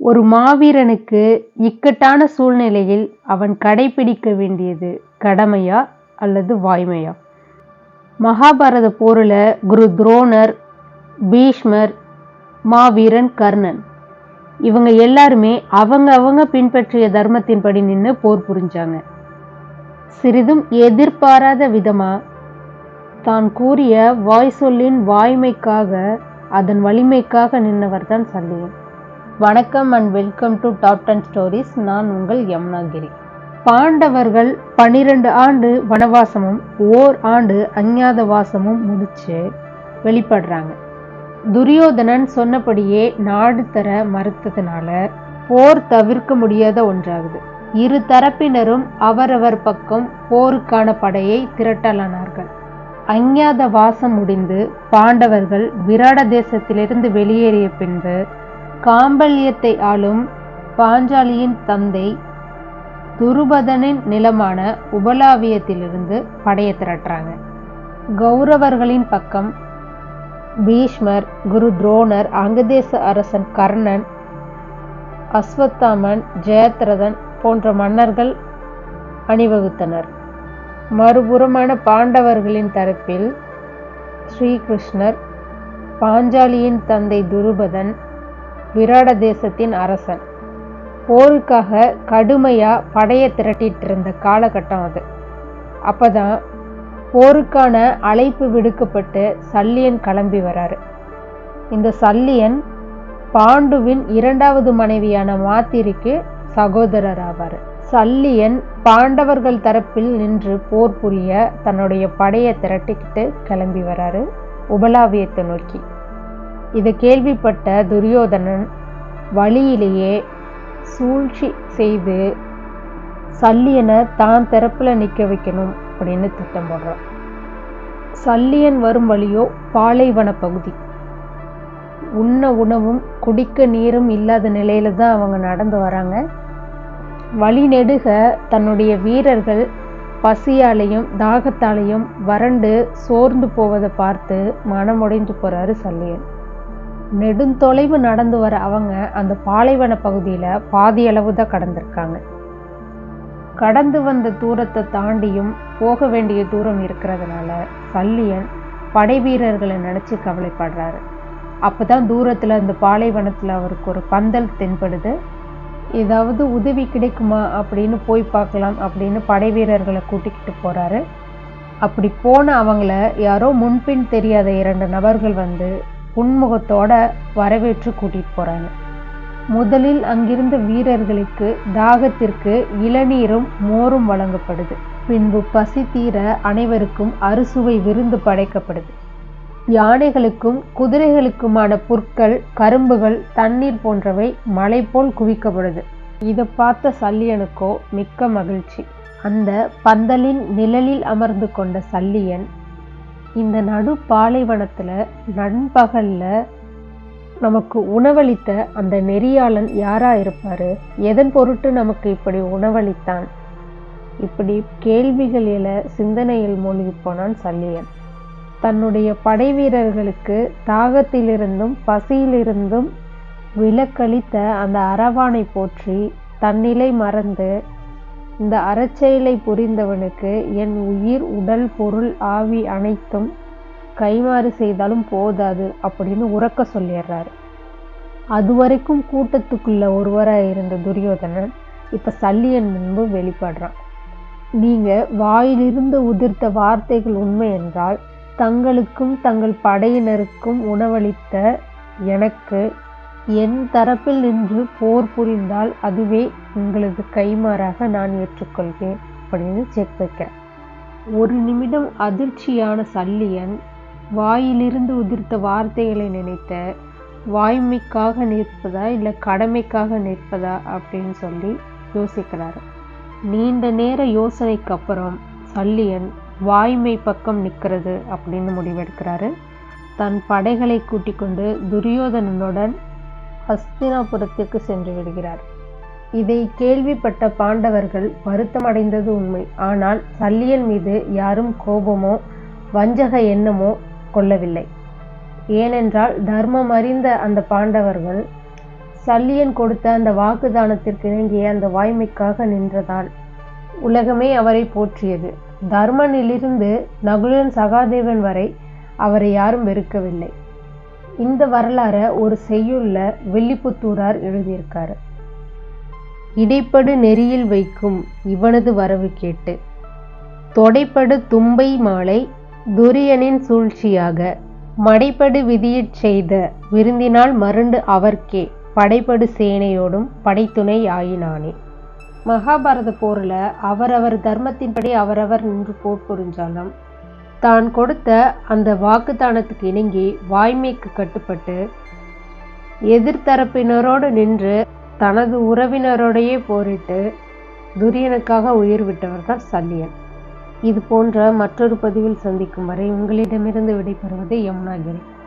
ஒரு மாவீரனுக்கு இக்கட்டான சூழ்நிலையில் அவன் கடைபிடிக்க வேண்டியது கடமையா அல்லது வாய்மையா? மகாபாரத போரில் குரு துரோணர், பீஷ்மர், மாவீரன் கர்ணன் இவங்க எல்லாருமே அவங்க பின்பற்றிய தர்மத்தின்படி நின்று போர் புரிஞ்சாங்க. சிறிதும் எதிர்பாராத விதமா தான் கூறிய வாய் சொல்லின் வாய்மைக்காக, அதன் வலிமைக்காக நின்றவர் தான் சல்லியன். வணக்கம் and welcome to top 10 stories. நான் உங்கள் யமுனாகிரி. பாண்டவர்கள் 12 ஆண்டு வனவாசமும் 1 ஆண்டு அஞ்ஞாத வாசமும் முடிச்சு வெளிப்படுறாங்க. துரியோதனன் சொன்னபடியே நாடு தர மறுத்ததுனால போர் தவிர்க்க முடியாத ஒன்றாகுது. இரு தரப்பினரும் அவரவர் பக்கம் போருக்கான படையை திரட்டலானார்கள். அஞ்ஞாத வாசம் முடிந்து பாண்டவர்கள் விராட தேசத்திலிருந்து வெளியேறிய பின்பு காம்பல்யத்தை ஆளும் பாஞ்சாலியின் தந்தை துருபதனின் நிலமான உபலாவியத்திலிருந்து படையை திரட்டுறாங்க. கௌரவர்களின் பக்கம் பீஷ்மர், குரு துரோணர், அங்கதேச அரசன் கர்ணன், அஸ்வத்தாமன், ஜெயத்ரதன் போன்ற மன்னர்கள் அணிவகுத்தனர். மறுபுறமான பாண்டவர்களின் தரப்பில் ஸ்ரீகிருஷ்ணர், பாஞ்சாலியின் தந்தை துருபதன், விராட தேசத்தின் அரசன் போருக்காக கடுமையா படையை திரட்டிட்டு இருந்த காலகட்டம் அது. அப்பதான் போருக்கான அழைப்பு விடுக்கப்பட்டு சல்லியன் கிளம்பி வராரு. இந்த சல்லியன் பாண்டுவின் 2வது மனைவியான மாத்திரிக்கு சகோதரர் ஆவார். சல்லியன் பாண்டவர்கள் தரப்பில் நின்று போர் புரிய தன்னுடைய படையை திரட்டிக்கிட்டு கிளம்பி வராரு உபலாவியத்தை நோக்கி. இதை கேள்விப்பட்ட துரியோதனன் வழியிலேயே சூழ்ச்சி செய்து சல்லியனை தான் தரப்புல நிற்க வைக்கணும் அப்படின்னு திட்டம் போடுறான். சல்லியன் வரும் வழியோ பாலைவன பகுதி. உண்ண உணவும் குடிக்க நீரும் இல்லாத நிலையில தான் அவங்க நடந்து வராங்க. வழி நெடுக தன்னுடைய வீரர்கள் பசியாலையும் தாகத்தாலையும் வறண்டு சோர்ந்து போவதை பார்த்து மனமுடைந்து போறாரு சல்லியன். நெடுந்தொலைவு நடந்து வர அவங்க அந்த பாலைவன பகுதியில பாதி அளவு தான் கடந்திருக்காங்க. கடந்து வந்த தூரத்தை தாண்டியும் போக வேண்டிய தூரம் இருக்கிறதுனால சல்லியன் படை வீரர்களை நினைச்சு கவலைப்படுறாரு. அப்பதான் தூரத்துல அந்த பாலைவனத்துல அவருக்கு ஒரு பந்தல் தென்படுது. ஏதாவது உதவி கிடைக்குமா அப்படின்னு போய் பார்க்கலாம் அப்படின்னு படை வீரர்களை கூட்டிக்கிட்டு போறாரு. அப்படி போன அவங்கள யாரோ முன்பின் தெரியாத 2 நபர்கள் வந்து புன்முகத்தோட வரவேற்று கூட்டிட்டு போறாங்க. முதலில் அங்கிருந்த வீரர்களுக்கு தாகத்திற்கு இளநீரும் மோரும் வழங்கப்படுது. பின்பு பசி தீர அனைவருக்கும் அறுசுவை விருந்து படைக்கப்படுது. யானைகளுக்கும் குதிரைகளுக்குமான புற்கள், கரும்புகள், தண்ணீர் போன்றவை மலை போல் குவிக்கப்படுது. இதை பார்த்த சல்லியனுக்கோ மிக்க மகிழ்ச்சி. அந்த பந்தலின் நிழலில் அமர்ந்து கொண்ட சல்லியன் இந்த நடு பாலைவனத்துல நண்பகல்ல நமக்கு உணவளித்த அந்த நெறியாளன் யாரா இருப்பாரு? எதன் பொருட்டு நமக்கு இப்படி உணவளித்தான்? இப்படி கேள்விகள் எழ சிந்தனையில் மூழ்கி போனான் சல்லியன். தன்னுடைய படை வீரர்களுக்கு தாகத்திலிருந்தும் பசியிலிருந்தும் விலக்களித்த அந்த அரவானை போற்றி தன்னிலை மறந்து, இந்த அறச்செயலை புரிந்தவனுக்கு என் உயிர், உடல், பொருள், ஆவி அனைத்தும் கைமாறு செய்தாலும் போதாது அப்படின்னு உரக்க சொல்லிடுறாரு. அதுவரைக்கும் கூட்டத்துக்குள்ள ஒருவராக இருந்த துரியோதனன் இப்ப சல்லியன் முன்பு வெளிப்படுறான். நீங்க வாயிலிருந்து உதிர்த்த வார்த்தைகள் உண்மை என்றால் தங்களுக்கும் தங்கள் படையினருக்கும் உணவளித்த எனக்கு என் தரப்பில் நின்று போர் புரிந்தால் அதுவே உங்களது கைமாறாக நான் ஏற்றுக்கொள்வேன் அப்படின்னு செக் வைக்கிறேன். ஒரு நிமிடம் அதிர்ச்சியான சல்லியன் வாயிலிருந்து உதிர்த்த வார்த்தைகளை நினைத்த வாய்மைக்காக நிற்பதா இல்லை கடமைக்காக நிற்பதா அப்படின்னு சொல்லி யோசிக்கிறாரு. நீண்ட நேர யோசனைக்கு அப்புறம் சல்லியன் வாய்மை பக்கம் நிற்கிறது அப்படின்னு முடிவெடுக்கிறாரு. தன் படைகளை கூட்டிக் கொண்டு துரியோதனனுடன் ஹஸ்தினாபுரத்திற்கு சென்று விடுகிறார். இதை கேள்விப்பட்ட பாண்டவர்கள் வருத்தமடைந்தது உண்மை. ஆனால் சல்லியன் மீது யாரும் கோபமோ வஞ்சக எண்ணமோ கொள்ளவில்லை. ஏனென்றால் தர்மம் அறிந்த அந்த பாண்டவர்கள் சல்லியன் கொடுத்த அந்த வாக்குதானத்திற்கு இணங்கிய அந்த வாய்மைக்காக நின்றதால் உலகமே அவரை போற்றியது. தர்மனிலிருந்து நகுலன் சகாதேவன் வரை அவரை யாரும் வெறுக்கவில்லை. இந்த வரலாறை ஒரு செய்யுள்ள வில்லிபுத்தூரார் எழுதியிருக்காரு. இடைப்படு நெறியில் வைக்கும் இவனது வரவு கேட்டு தொடைப்படு தும்பை மாலை துரியனின் சூழ்ச்சியாக மடைப்படு விதியிற் செய்த விருந்தினால் மருண்டு அவர்க்கே படைப்படு சேனையோடும் படைத்துணை ஆயினானே. மகாபாரத போரில் அவரவர் தர்மத்தின்படி அவரவர் நின்று போர் புரிஞ்சாலும் தான் கொடுத்த அந்த வாக்குதானத்துக்கு இணங்கி வாய்மைக்கு கட்டுப்பட்டு எதிர்த்தரப்பினரோடு நின்று தனது உறவினரோடையே போரிட்டு துரியனுக்காக உயிர் விட்டவர் தான் சல்லியன். இது போன்ற மற்றொரு பதிவில் சந்திக்கும் வரை உங்களிடமிருந்து விடைபெறுவது யமுனாகிரி.